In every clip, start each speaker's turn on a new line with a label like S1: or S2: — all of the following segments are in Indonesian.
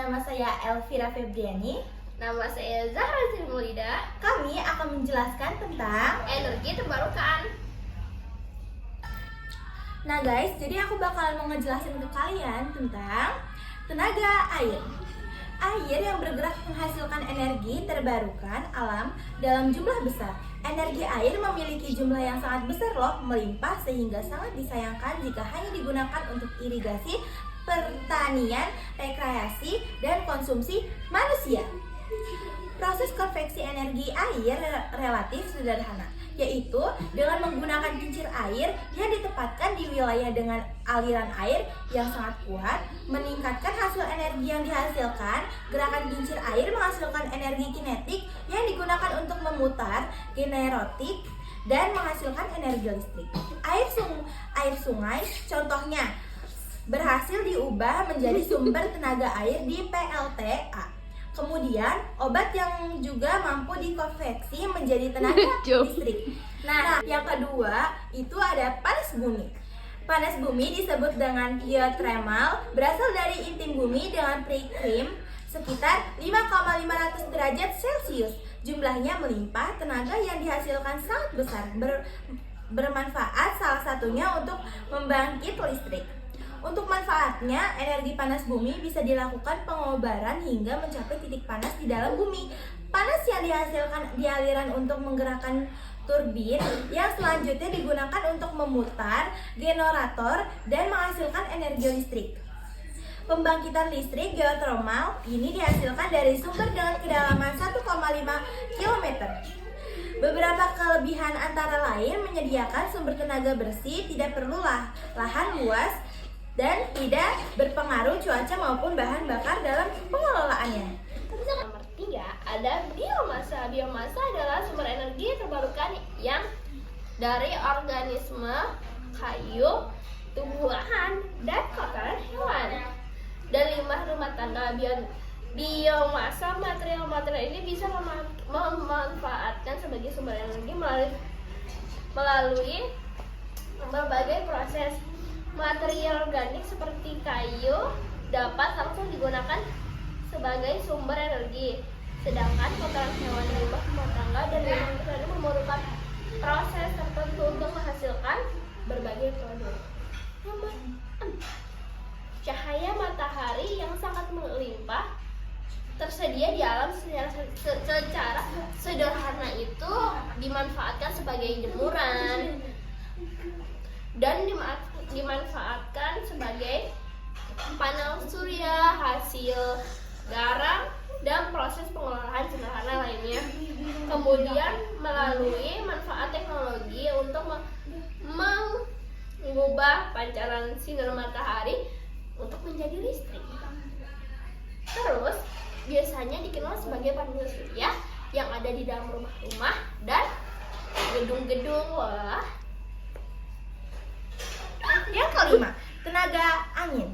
S1: Nama saya Elvira Febriani.
S2: Nama saya Zahra Srimulida.
S1: Kami akan menjelaskan tentang
S2: energi terbarukan.
S1: Nah guys, jadi aku bakalan mau ngejelasin ke kalian tentang tenaga air. Air yang bergerak menghasilkan energi terbarukan alam dalam jumlah besar. Energi air memiliki jumlah yang sangat besar loh, melimpah sehingga sangat disayangkan jika hanya digunakan untuk irigasi, pertanian, rekreasi, dan konsumsi manusia. Proses konveksi energi air relatif sederhana, yaitu dengan menggunakan kincir air yang ditempatkan di wilayah dengan aliran air yang sangat kuat, meningkatkan hasil energi yang dihasilkan. Gerakan kincir air menghasilkan energi kinetik yang digunakan untuk memutar, generatif, dan menghasilkan energi listrik. Air sungai, contohnya, berhasil diubah menjadi sumber tenaga air di PLTA. Kemudian, obat yang juga mampu dikonveksi menjadi tenaga listrik. Nah, yang kedua itu ada panas bumi. Panas bumi disebut dengan geothermal, berasal dari inti bumi dengan perikim sekitar 5,500 derajat Celcius. Jumlahnya melimpah, tenaga yang dihasilkan sangat besar, bermanfaat salah satunya untuk membangkit listrik. Untuk manfaatnya, energi panas bumi bisa dilakukan pengobaran hingga mencapai titik panas di dalam bumi. Panas yang dihasilkan di aliran untuk menggerakkan turbin yang selanjutnya digunakan untuk memutar generator dan menghasilkan energi listrik. Pembangkitan listrik geothermal ini dihasilkan dari sumber dengan kedalaman 1,5 km. Beberapa kelebihan antara lain menyediakan sumber tenaga bersih, tidak perlu lahan luas, dan tidak berpengaruh cuaca maupun bahan bakar dalam pengelolaannya.
S2: Nomor 3 ada biomasa. Biomasa adalah sumber energi terbarukan yang dari organisme, kayu, tumbuhan, dan kotoran hewan. Dan 5 rumah tangga biomasa, material ini bisa memanfaatkan sebagai sumber energi melalui berbagai proses. Material organik seperti kayu dapat langsung digunakan sebagai sumber energi, sedangkan kotoran hewan, limbah rumah tangga, dan limbah memerlukan proses tertentu untuk menghasilkan berbagai produk. Nomor 4, cahaya matahari yang sangat melimpah tersedia di alam secara sederhana itu dimanfaatkan sebagai jemuran dan dimanfaatkan sebagai panel surya, hasil garam, dan proses pengolahan sederhana lainnya. Kemudian melalui manfaat teknologi untuk mengubah pancaran sinar matahari untuk menjadi listrik. Terus biasanya dikenal sebagai panel surya yang ada di dalam rumah-rumah dan gedung-gedung.
S1: Yang kelima, tenaga angin.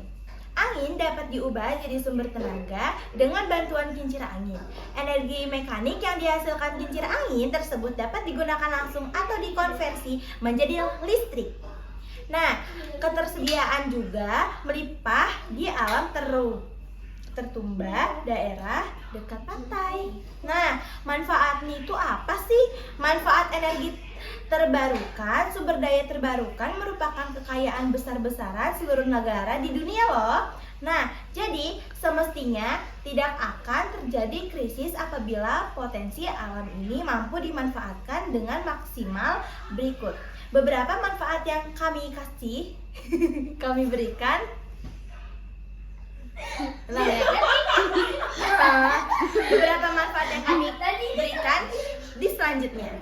S1: Angin dapat diubah jadi sumber tenaga dengan bantuan kincir angin. Energi mekanik yang dihasilkan kincir angin tersebut dapat digunakan langsung atau dikonversi menjadi listrik. Nah, ketersediaan juga melimpah di alam tertumbah daerah dekat pantai. Nah, manfaatnya itu apa sih? Manfaat energi terbarukan, sumber daya terbarukan merupakan kekayaan besar-besaran seluruh negara di dunia loh. Nah, jadi semestinya tidak akan terjadi krisis apabila potensi alam ini mampu dimanfaatkan dengan maksimal. Berikut beberapa manfaat yang kami kami berikan. Beberapa manfaat yang kami berikan di selanjutnya.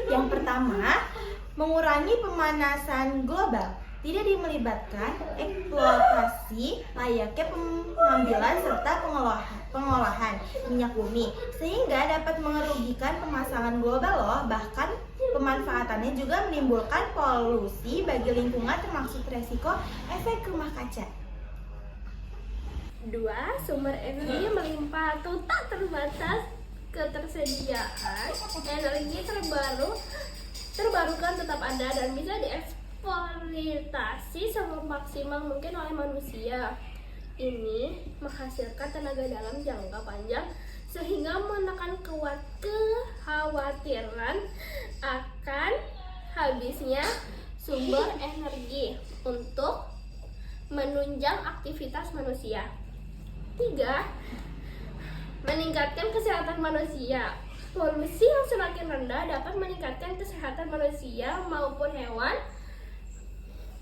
S1: Yang pertama, mengurangi pemanasan global. Tidak melibatkan eksploitasi layaknya pengambilan serta pengolahan minyak bumi, sehingga dapat merugikan pemasangan global loh. Bahkan pemanfaatannya juga menimbulkan polusi bagi lingkungan termasuk resiko efek rumah kaca.
S2: 2. Sumber energi melimpah atau tak terbatas. Ketersediaan energi terbarukan tetap ada dan bisa dieksploitasi semaksimal mungkin oleh manusia. ini menghasilkan tenaga dalam jangka panjang sehingga menekan kekhawatiran akan habisnya sumber energi untuk menunjang aktivitas manusia. 3. Meningkatkan kesehatan manusia. Polusi yang semakin rendah dapat meningkatkan kesehatan manusia maupun hewan,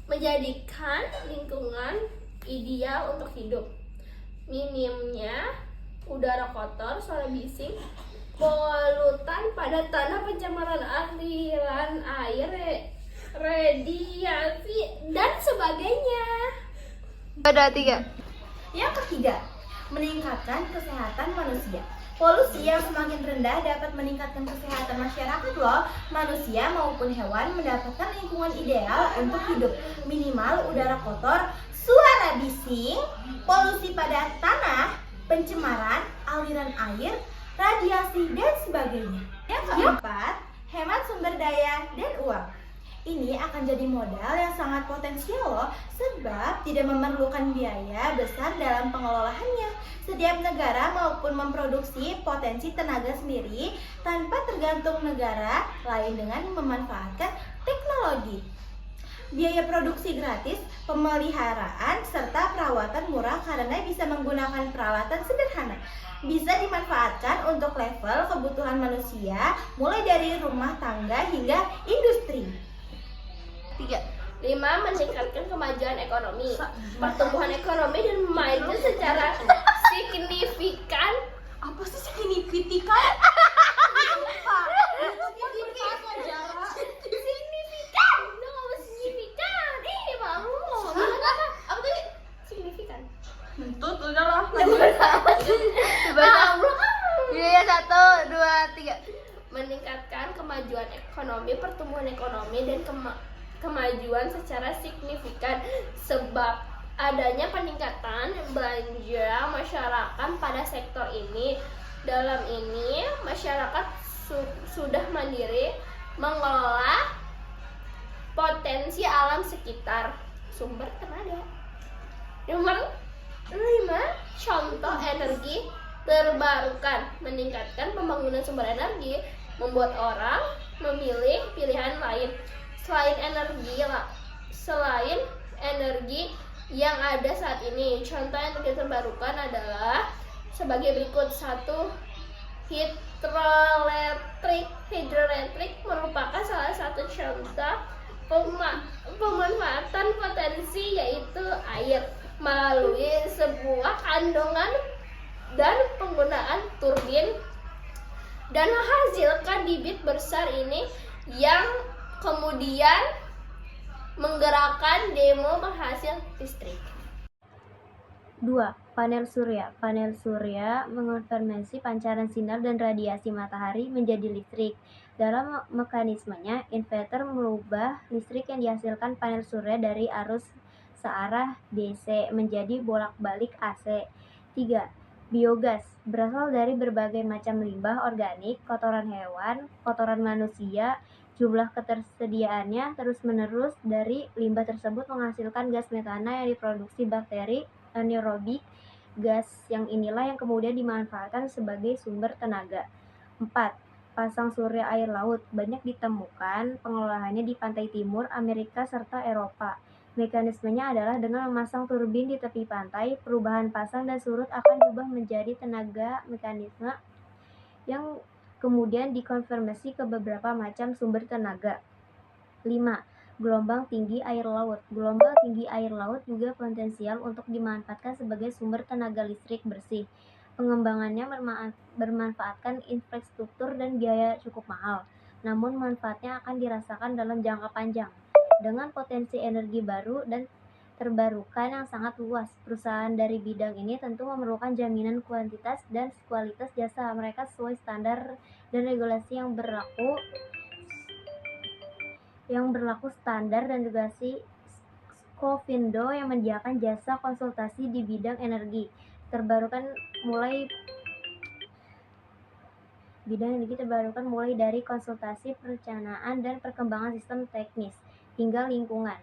S2: menjadikan lingkungan ideal untuk hidup. Minimnya udara kotor, suara bising, polutan pada tanah, pencemaran aliran air, radiasi, dan sebagainya.
S3: Ada 3.
S1: Yang ketiga, meningkatkan kesehatan manusia. Polusi yang semakin rendah dapat meningkatkan kesehatan masyarakat loh. Manusia maupun hewan mendapatkan lingkungan ideal untuk hidup. Minimal udara kotor, suara bising, polusi pada tanah, pencemaran, aliran air, radiasi, dan sebagainya. Yang keempat, hemat sumber daya dan uang. Ini akan jadi modal yang sangat potensial loh, sebab tidak memerlukan biaya besar dalam pengelolaannya. Setiap negara maupun memproduksi potensi tenaga sendiri tanpa tergantung negara lain dengan memanfaatkan teknologi. Biaya produksi gratis, pemeliharaan, serta perawatan murah karena bisa menggunakan peralatan sederhana. Bisa dimanfaatkan untuk level kebutuhan manusia, mulai dari rumah tangga hingga industri.
S3: 3.
S2: 5. Meningkatkan kemajuan ekonomi. Pertumbuhan ekonomi dan maju secara signifikan.
S1: Apa sih signifikan?
S2: Signifikan. Udah ngomong signifikan. Malu. Apa tadi? Signifikan.
S1: Mentut udah lah.
S3: Iya, 1, 2, 3.
S2: Meningkatkan kemajuan ekonomi, pertumbuhan ekonomi, dan kemajuan secara signifikan sebab adanya peningkatan belanja masyarakat pada sektor ini. Dalam ini masyarakat sudah mandiri mengelola potensi alam sekitar, sumber tenaga. Nomor 5, contoh energi terbarukan. Meningkatkan pembangunan sumber energi membuat orang memilih pilihan lain selain energi yang ada saat ini. Contoh energi terbarukan adalah sebagai berikut. 1. Hidroelektrik merupakan salah satu contoh pemanfaatan potensi, yaitu air melalui sebuah kandungan dan penggunaan turbin dan menghasilkan debit besar ini yang kemudian menggerakkan demo penghasil listrik.
S3: 2. Panel surya. Panel surya mengonversi pancaran sinar dan radiasi matahari menjadi listrik. Dalam mekanismenya, inverter mengubah listrik yang dihasilkan panel surya dari arus searah DC menjadi bolak-balik AC. 3. Biogas berasal dari berbagai macam limbah organik, kotoran hewan, kotoran manusia. Jumlah ketersediaannya terus-menerus dari limbah tersebut menghasilkan gas metana yang diproduksi bakteri anaerobik. Gas yang inilah yang kemudian dimanfaatkan sebagai sumber tenaga. 4. Pasang surya air laut banyak ditemukan pengelolaannya di pantai timur Amerika serta Eropa. Mekanismenya adalah dengan memasang turbin di tepi pantai. Perubahan pasang dan surut akan diubah menjadi tenaga mekanisme yang kemudian dikonversi ke beberapa macam sumber tenaga. 5. Gelombang tinggi air laut. Gelombang tinggi air laut juga potensial untuk dimanfaatkan sebagai sumber tenaga listrik bersih. Pengembangannya bermanfaatkan infrastruktur dan biaya cukup mahal, namun manfaatnya akan dirasakan dalam jangka panjang. Dengan potensi energi baru dan terbarukan yang sangat luas, perusahaan dari bidang ini tentu memerlukan jaminan kuantitas dan kualitas jasa mereka sesuai standar dan regulasi yang berlaku standar dan regulasi Scofindo yang menyediakan jasa konsultasi di bidang energi terbarukan mulai dari konsultasi perencanaan dan perkembangan sistem teknis hingga lingkungan.